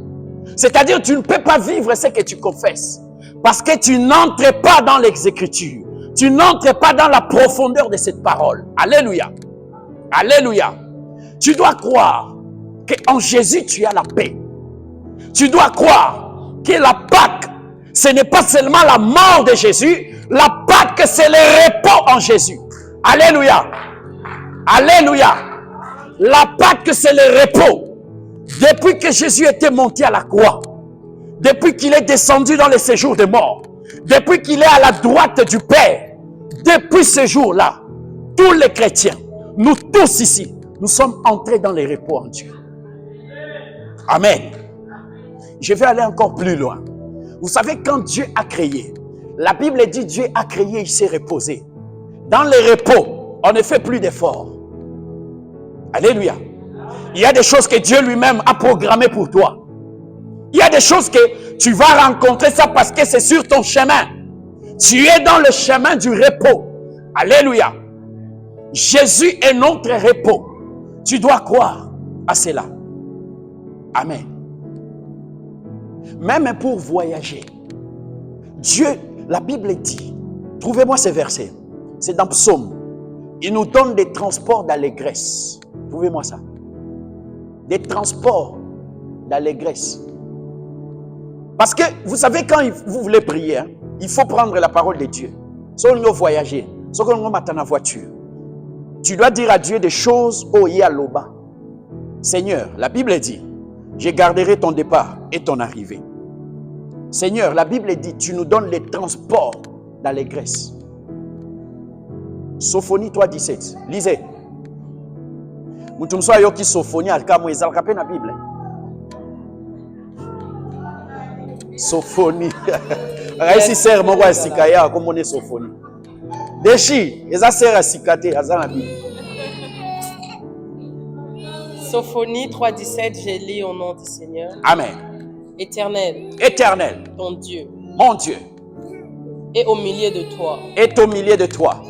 C'est-à-dire, tu ne peux pas vivre ce que tu confesses. Parce que tu n'entres pas dans les Écritures. Tu n'entres pas dans la profondeur de cette parole. Alléluia. Alléluia. Tu dois croire qu'en Jésus, tu as la paix. Tu dois croire que la Pâque, ce n'est pas seulement la mort de Jésus. La Pâque, c'est le repos en Jésus. Alléluia. Alléluia. La Pâque, c'est le repos. Depuis que Jésus était monté à la croix, depuis qu'il est descendu dans les séjours des morts, depuis qu'il est à la droite du Père, depuis ce jour-là, tous les chrétiens, nous tous ici, nous sommes entrés dans les repos en Dieu. Amen. Je vais aller encore plus loin. Vous savez, quand Dieu a créé, la Bible dit Dieu a créé, il s'est reposé. Dans les repos, on ne fait plus d'efforts. Alléluia. Il y a des choses que Dieu lui-même a programmées pour toi. Il y a des choses que tu vas rencontrer ça parce que c'est sur ton chemin. Tu es dans le chemin du repos. Alléluia. Jésus est notre repos. Tu dois croire à cela. Amen. Même pour voyager, Dieu, la Bible dit, trouvez-moi ce verset, c'est dans Psaume, il nous donne des transports d'allégresse. Trouvez-moi ça. Des transports d'allégresse. Parce que, vous savez, quand vous voulez prier, hein, il faut prendre la parole de Dieu. Si vous voyagez, si vous êtes en voiture, tu dois dire à Dieu des choses, oh, il y a l'oba. Seigneur, la Bible dit, je garderai ton départ et ton arrivée. Seigneur, la Bible dit, tu nous donnes les transports d'allégresse. Sophonie 3,17. Lisez. Mutumso ayoki Sophonie alkamo ezalaka na Bible. Sophonie. Raisi ser moko asikaya akomone Sophonie. Deshi, eza ser asikate azana Bible. Sophonie 3,17, j'ai lu au nom du Seigneur. Amen. Éternel. Éternel. Ton Dieu. Mon Dieu. Est au milieu de toi. Est au milieu de toi.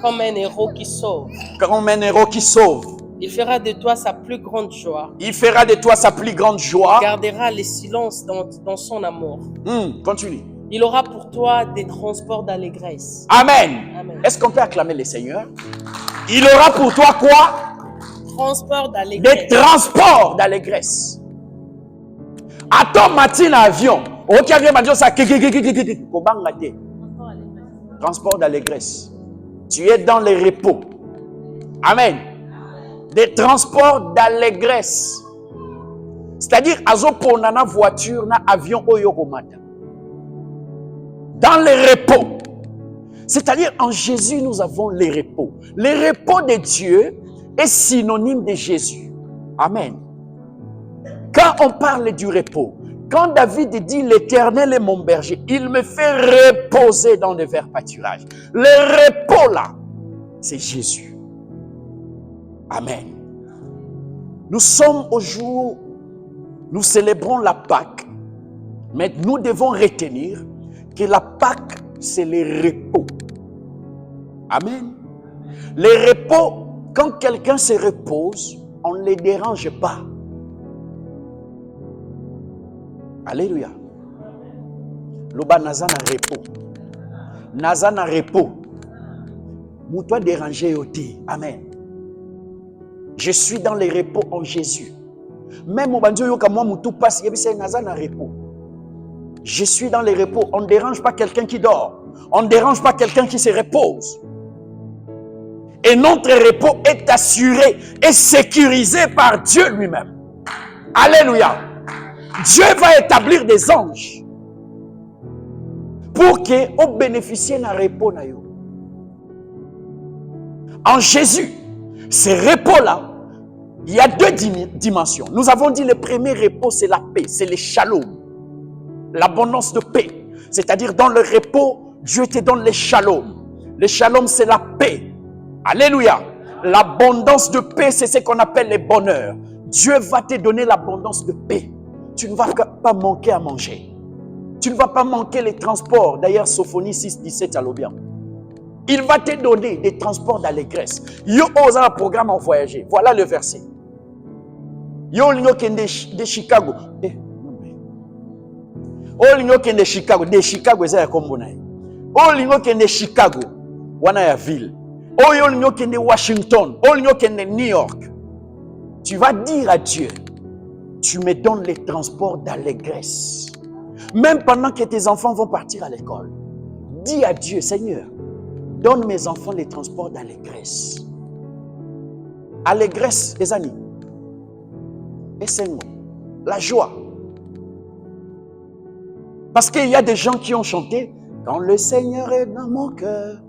Comme un héros qui sauve. Comme un héros qui sauve. Il fera de toi sa plus grande joie. Il fera de toi sa plus grande joie. Il gardera le silence dans son amour. Continue. Il aura pour toi des transports d'allégresse. Amen. Amen. Est-ce qu'on peut acclamer le Seigneur? Il aura pour toi quoi? Transport d'allégresse. Des transports d'allégresse. À ton matin avion, transport d'allégresse. Tu es dans les repos. Amen. Des transports d'allégresse. C'est-à-dire, azopo nana voiture, na avion oyokomata. Dans les repos. C'est-à-dire, en Jésus, nous avons les repos. Les repos de Dieu est synonyme de Jésus. Amen. Quand on parle du repos, quand David dit l'Éternel est mon berger, il me fait reposer dans des verts pâturages. Le repos là, c'est Jésus. Amen. Nous sommes au jour, nous célébrons la Pâque, mais nous devons retenir que la Pâque, c'est le repos. Amen. Le repos, quand quelqu'un se repose, on ne les dérange pas. Alléluia. Loba naza na repos. Naza na repos. Moutoua dérangé yoté. Amen. Je suis dans les repos en Jésus. Même au bandio yoka moi moutou passe yebise naza na repos. Je suis dans les repos. On ne dérange pas quelqu'un qui dort. On ne dérange pas quelqu'un qui se repose. Et notre repos est assuré et sécurisé par Dieu lui-même. Alléluia. Dieu va établir des anges pour qu'on bénéficie d'un repos. En Jésus, ce repos-là, il y a deux dimensions. Nous avons dit le premier repos, c'est la paix, c'est le shalom, l'abondance de paix. C'est-à-dire dans le repos, Dieu te donne le shalom. Le shalom, c'est la paix. Alléluia. L'abondance de paix, c'est ce qu'on appelle le bonheur. Dieu va te donner l'abondance de paix. Tu ne vas pas manquer à manger. Tu ne vas pas manquer les transports. D'ailleurs, Sophonie 6,17 à l'Obian. Il va te donner des transports d'allégresse. Yo osa un programme en voyager. Voilà le verset. Yo lingo de Chicago. Oh lingo de Chicago. De Chicago eza comme bonai. Oh lingo de Chicago. Wana ya ville. Oh yo lingo de Washington. Oh lingo de New York. Tu vas dire à Dieu, tu me donnes les transports d'allégresse. Même pendant que tes enfants vont partir à l'école, dis à Dieu, Seigneur, donne mes enfants les transports d'allégresse. Allégresse, les amis. Et c'est moi. La joie. Parce qu'il y a des gens qui ont chanté, quand le Seigneur est dans mon cœur.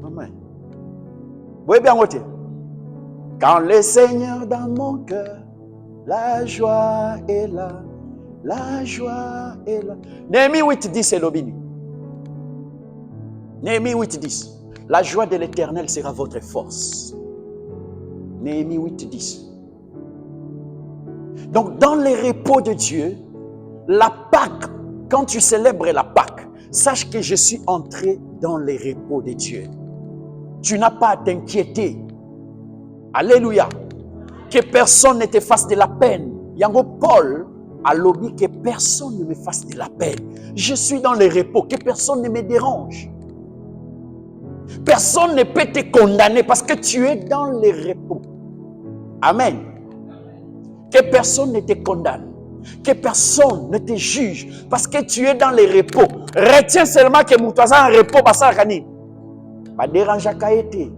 Amen. Vous voyez bien, quand le Seigneur dans mon cœur, la joie est là. La joie est là. Néhémie 8:10, c'est l'obéni. Néhémie 8:10. La joie de l'Éternel sera votre force. Néhémie 8:10. Donc, dans les repos de Dieu, la Pâque, quand tu célèbres la Pâque, sache que je suis entré dans les repos de Dieu. Tu n'as pas à t'inquiéter. Alléluia. Que personne ne te fasse de la peine. Yango Paul a lobby que personne ne me fasse de la peine. Je suis dans les repos, que personne ne me dérange. Personne ne peut te condamner parce que tu es dans les repos. Amen. Que personne ne te condamne. Que personne ne te juge parce que tu es dans les repos. Retiens seulement que Moutouazan en repos, basa rani. Pas déranger à Kaïté.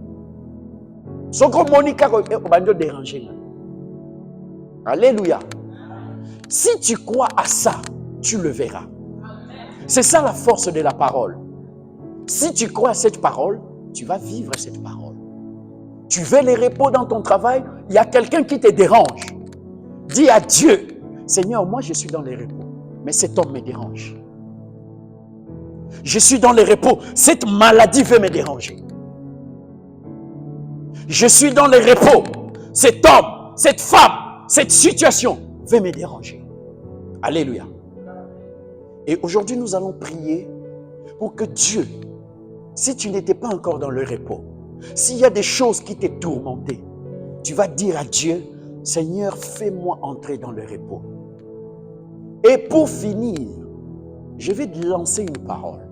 Soko Monica, on va déranger. Alléluia. Si tu crois à ça, tu le verras. C'est ça la force de la parole. Si tu crois à cette parole, tu vas vivre cette parole. Tu veux les repos dans ton travail, il y a quelqu'un qui te dérange. Dis à Dieu, Seigneur, moi je suis dans les repos, mais cet homme me dérange. Je suis dans les repos, cette maladie veut me déranger. Je suis dans les repos, cet homme, cette femme, cette situation veut me déranger. Alléluia. Et aujourd'hui, nous allons prier pour que Dieu, si tu n'étais pas encore dans le repos, s'il y a des choses qui t'ont tourmenté, tu vas dire à Dieu, Seigneur, fais-moi entrer dans le repos. Et pour finir, je vais te lancer une parole.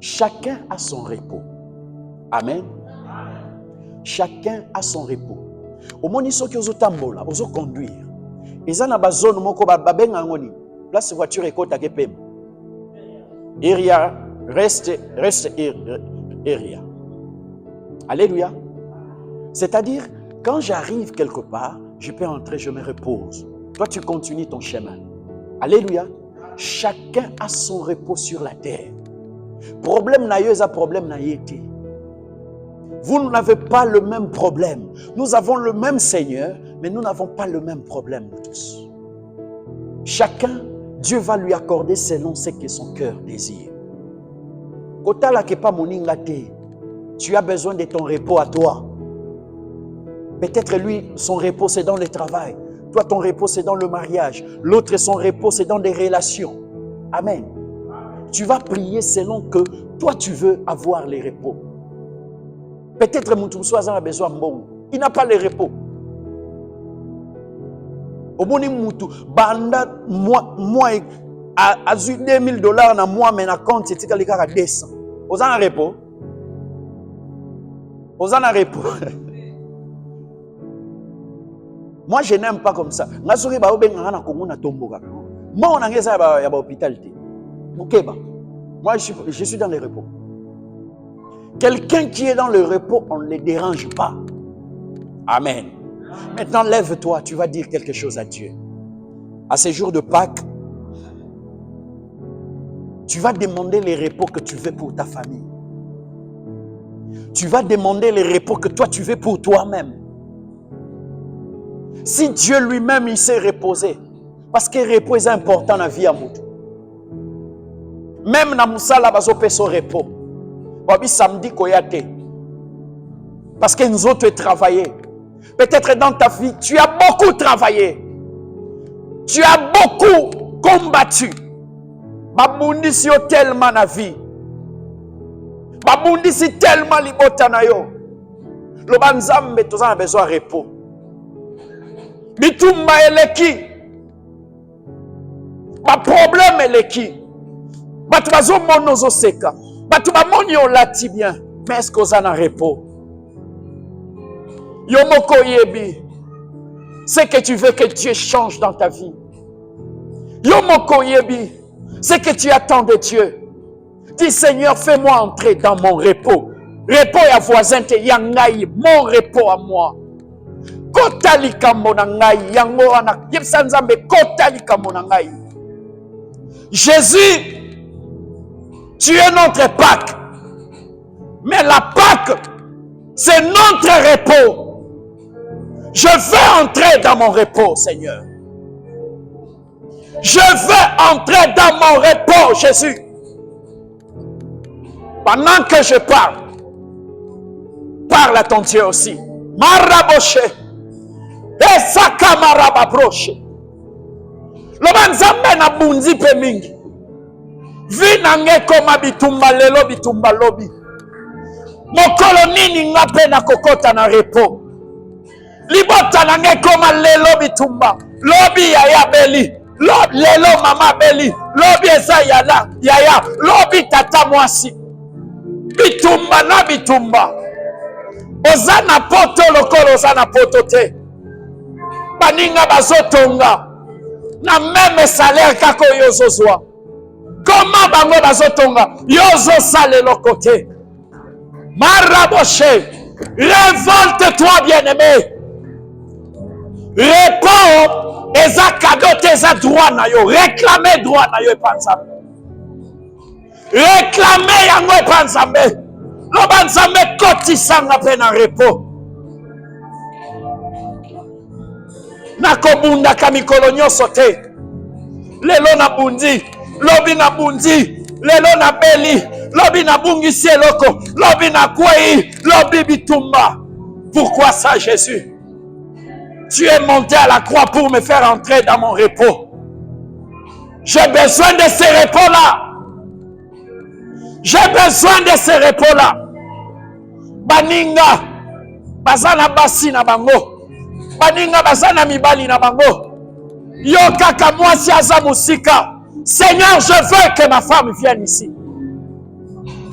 Chacun a son repos. Amen. Chacun a son repos. Au moment où tu tambola, tu conduire. Ils ont une zone où tu place voiture et côte à Kepem. Area, reste area. Alléluia. C'est-à-dire, quand j'arrive quelque part, je peux entrer, je me repose. Toi, tu continues ton chemin. Alléluia. Chacun a son repos sur la terre. Problème n'a eu, problème n'a été. Vous n'avez pas le même problème. Nous avons le même Seigneur, mais nous n'avons pas le même problème, nous tous. Chacun, Dieu va lui accorder selon ce que son cœur désire. Tu as besoin de ton repos à toi. Peut-être lui, son repos, c'est dans le travail. Toi, ton repos, c'est dans le mariage. L'autre, son repos, c'est dans des relations. Amen. Tu vas prier selon que toi, tu veux avoir les repos. Peut-être Moutouazan a besoin de bon. Il n'a pas les repos. Au bon Moutou, banda, moi, à $2,000 dans moi, mais na compte, c'est à 200. Vous en avez repos? Vous en avez repos? Moi, je n'aime pas comme ça. Moi, je suis dans les repos. Quelqu'un qui est dans le repos, on ne le dérange pas. Amen. Maintenant, lève-toi, tu vas dire quelque chose à Dieu. À ces jours de Pâques, tu vas demander les repos que tu veux pour ta famille. Tu vas demander les repos que toi tu veux pour toi-même. Si Dieu lui-même il s'est reposé, parce que le repos est important dans la vie à Moutou. Même dans Moussala, il y a son repos. Wabi samedi koyate. Parce que nous autres travaillé. Peut-être dans ta vie, tu as beaucoup travaillé. Tu as beaucoup combattu. Babundi si tellement na vie. Babundi si tellement libota na yo. Le banzambe toza na besoin de repos. Bitumba eleki. Ba problème eleki. Batu bazo mono zo seka. Batu ba moni on lati bien. Mais est-ce qu'on a un repos? Yomoko yebi. C'est que tu veux que Dieu change dans ta vie. Yomoko yebi. C'est que tu attends de Dieu. Dis Seigneur, fais-moi entrer dans mon repos. Repos ya voisin te yangai, mon repos à moi. Kotalika monangai, yango wana yepsanzambe kotalika monangai. Jésus, tu es notre Pâque. Mais la Pâque, c'est notre repos. Je veux entrer dans mon repos, Seigneur. Je veux entrer dans mon repos, Jésus. Pendant que je parle à ton Dieu aussi. Maraboshe. Esaka marababroche. Lobanzambe na bunzi pe mingi. Vinange koma bitumba lelo bitumba lobi. Mokolo nini nga pe na kokota na repo. Libota nange koma lelo bitumba. Lobi yaya beli. Lelo mama beli. Lobi eza yaya. Lobi tata mwasi. Bitumba na bitumba. Ozana poto lokolo ozana poto te. Baninga bazotonga. Na même salaire kako yozozwa. Comment bango bazotonga? Yozo sale lokote. Maraboshe. Révolte-toi bien-aimé. Réponds. Eza cadeau tes droit na yo. Réclamez droit na yo epanzambe. Réclamez yango epanzambe. Lobanzambe kotisanga pe na repos. Nakobunda kamikolo nyoso te. Lelo na bundi, lobi na bundi, lelo na beli, lobi na bungisi eloko, lobi na kwei, lobi bitumba. Pourquoi ça, Jésus? Tu es monté à la croix pour me faire entrer dans mon repos. J'ai besoin de ces repos-là. J'ai besoin de ces repos-là. Baninga, bazana basi na bango. Baninga bazana mibali na bango. Yo kaka mwasi aza musika. Seigneur, je veux que ma femme vienne ici.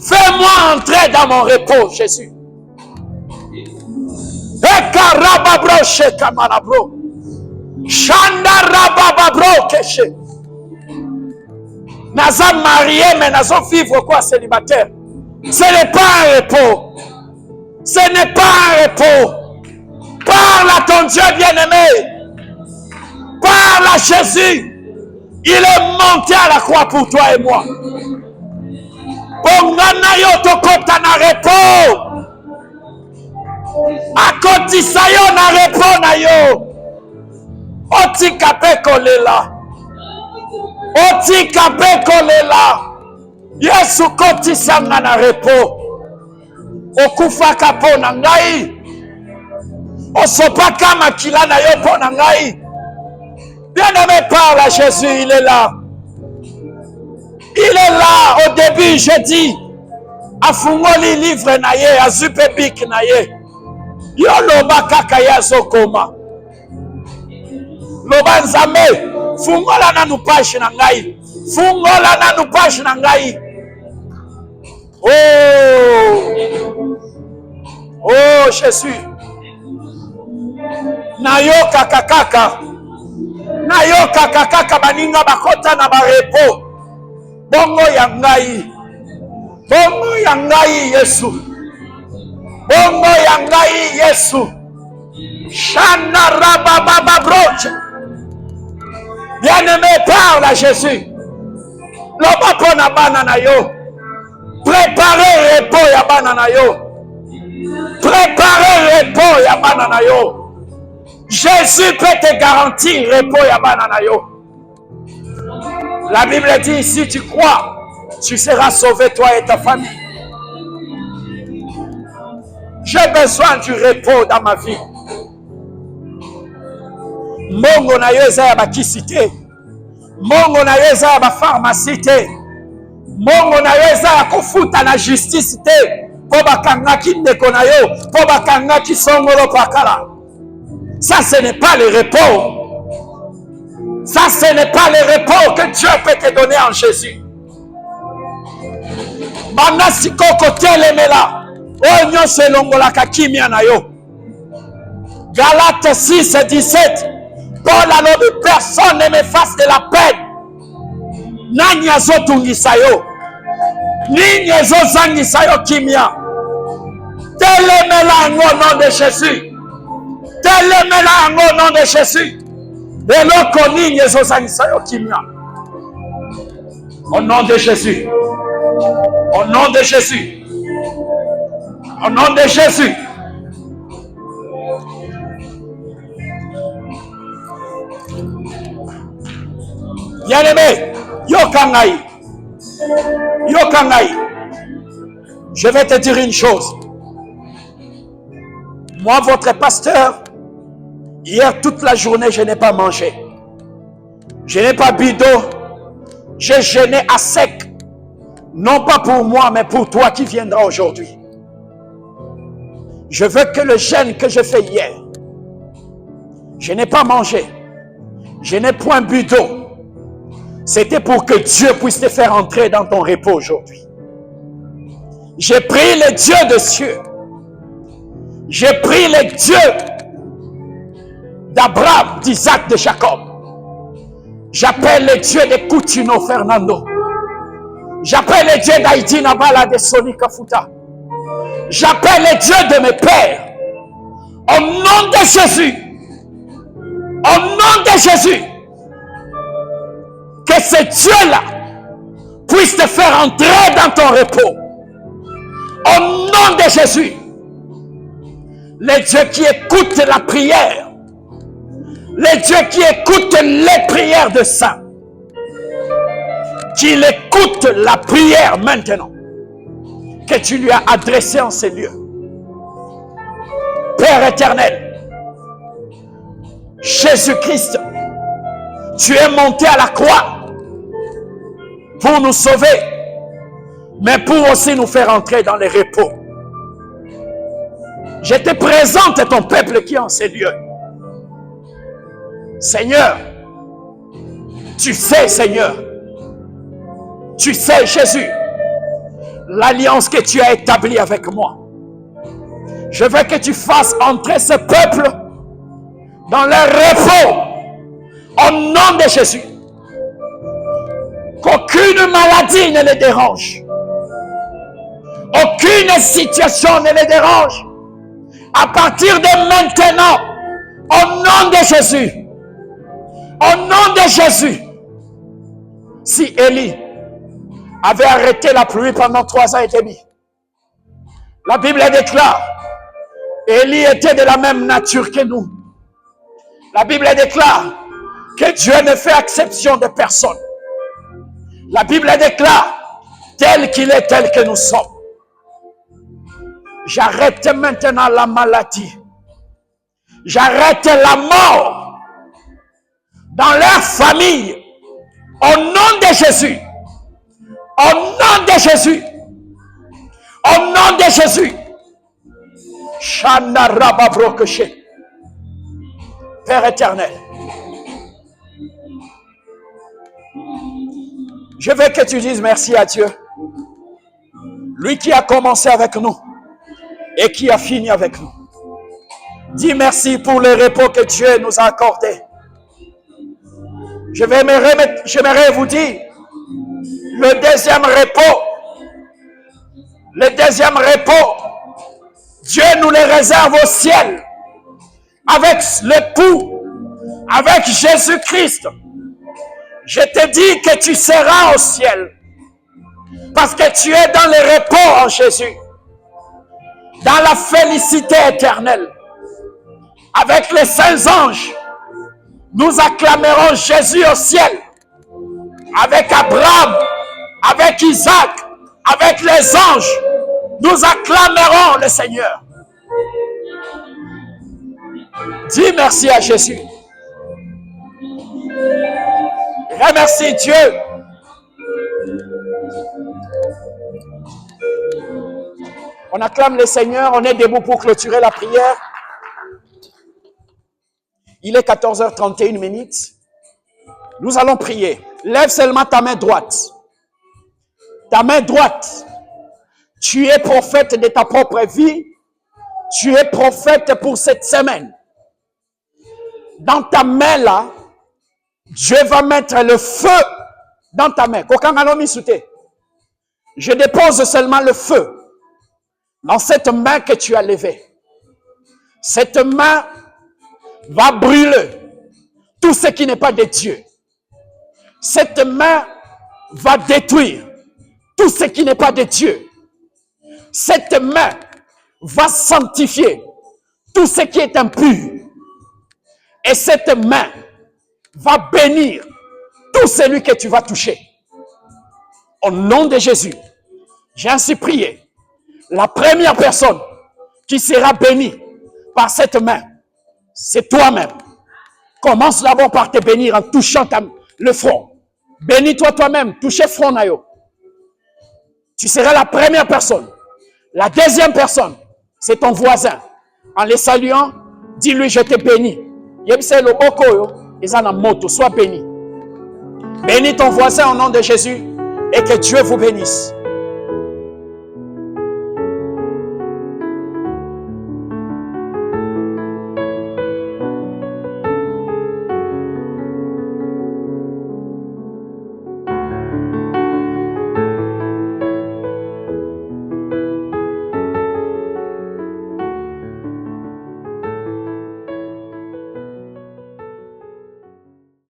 Fais-moi entrer dans mon repos, Jésus. Eka rababro sheka manabro. Shanda rabababro keshe. Naza marié, mais nazo vivre quoi célibataire. Ce n'est pas un repos. Ce n'est pas un repos. Parle à ton Dieu bien-aimé. Parle à Jésus. Il est monté à la croix pour toi et moi. Bongana yo tokota na repos. Akotisa yo na repos na yo. Otika pe kolela. Otika pe kolela. Yesu kotisa na repos. Okufaka po na ngai. Osopaka makila na yo po na ngai. Bien-aimé, parle à Jésus, il est là. Il est là. Au début, je dis, afungoli livre na ye, azupe bik na ye. Yo loba kaka ya zokoma. Loba nzambe, fungola na nupashi na ngai. Fungola na nupashi na ngai. Oh Jésus. Nayoka kakaka. Nayoka kakaka baninga bakota na barepo. Bongo ya ngai. Bongo ya ngai Yesu. Bongo ya ngai Yesu. Shana rababa broche. Bien-aimé, parle à Jésus. Loba pona bana na yo. Préparez repos ya bana na yo. Préparez repos ya bana na yo. Jésus peut te garantir repos ya bana na yo. La Bible dit, si tu crois, tu seras sauvé toi et ta famille. J'ai besoin du repos dans ma vie. Mongo na yo eza ya bakisi te. Mongo na yo eza ya pharmacie te. Mongo na yo eza ya kofuta na justice te. Po bakangaki ndeko na yo, po bakangaki songolo pakala. Ça, ce n'est pas le repos. Ça, ce n'est pas le repos que Dieu peut te donner en Jésus. Bana sikoko telemela. Onyo selongola kakimia na yo. Galates 6 et 17. Paul a dit, personne ne me fasse de la peine. Nani azotungisa yo. Nini ezozangisa yo kimia. Telemela au nom de Jésus. Telemela au nom de Jésus. Eloko nini ezozangisa yo kimia. Au nom de Jésus. Au nom de Jésus. Au nom de Jésus. Bien-aimé, Yokangaï. Yokangaï. Je vais te dire une chose. Moi, votre pasteur, hier toute la journée, je n'ai pas mangé. Je n'ai pas bu d'eau. J'ai jeûné à sec. Non pas pour moi, mais pour toi qui viendras aujourd'hui. Je veux que le jeûne que je fais hier, je n'ai pas mangé. Je n'ai point bu d'eau. C'était pour que Dieu puisse te faire entrer dans ton repos aujourd'hui. J'ai pris le Dieu de cieux. J'ai pris le Dieu d'Abraham, d'Isaac, de Jacob. J'appelle le Dieu de Coutinho Fernando. J'appelle le Dieu d'Haïti Nabala de Soni Kafuta. J'appelle le Dieu de mes pères. Au nom de Jésus. Au nom de Jésus. Que ce Dieu-là puisse te faire entrer dans ton repos. Au nom de Jésus. Le Dieu qui écoute la prière. Le Dieu qui écoute les prières de saints. Qu'il écoute la prière maintenant que tu lui as adressée en ces lieux. Père éternel, Jésus-Christ, tu es monté à la croix pour nous sauver, mais pour aussi nous faire entrer dans les repos. Je te présente ton peuple qui est en ces lieux. Seigneur, tu sais, Seigneur, tu sais, Jésus, l'alliance que tu as établie avec moi. Je veux que tu fasses entrer ce peuple dans leur repos. Au nom de Jésus. Qu'aucune maladie ne les dérange. Aucune situation ne les dérange. À partir de maintenant, au nom de Jésus. Au nom de Jésus. Si Élie avait arrêté la pluie pendant 3 ans et demi, la Bible déclare, Élie était de la même nature que nous. La Bible déclare que Dieu ne fait exception de personne. La Bible déclare, tel qu'il est, tel que nous sommes. J'arrête maintenant la maladie. J'arrête la mort dans leur famille. Au nom de Jésus. Au nom de Jésus. Au nom de Jésus. Shana Rabba Brokeshe. Père éternel. Je veux que tu dises merci à Dieu. Lui qui a commencé avec nous et qui a fini avec nous. Dis merci pour le repos que Dieu nous a accordé. J'aimerais vous dire, le deuxième repos, Dieu nous le réserve au ciel, avec l'époux, avec Jésus-Christ. Je te dis que tu seras au ciel, parce que tu es dans le repos en Jésus, dans la félicité éternelle. Avec les saints anges, nous acclamerons Jésus au ciel, avec Abraham, avec Isaac, avec les anges, nous acclamerons le Seigneur. Dis merci à Jésus. Remercie Dieu. On acclame le Seigneur, on est debout pour clôturer la prière. Il est 14h31. Nous allons prier. Lève seulement ta main droite. Ta main droite. Tu es prophète de ta propre vie. Tu es prophète pour cette semaine. dans ta main là, Dieu va mettre le feu dans ta main. Je dépose seulement le feu dans cette main que tu as levée. Cette main va brûler tout ce qui n'est pas de Dieu. Cette main va détruire tout ce qui n'est pas de Dieu. Cette main va sanctifier tout ce qui est impur. Et cette main va bénir tout celui que tu vas toucher. Au nom de Jésus, j'ai ainsi prié. La première personne qui sera bénie par cette main, c'est toi-même. Commence d'abord par te bénir en touchant le front. Bénis-toi toi-même, touchez front nayo. Tu seras la première personne. La deuxième personne, c'est ton voisin. En les saluant, dis-lui, je te bénis. Sois béni. Bénis ton voisin au nom de Jésus et que Dieu vous bénisse.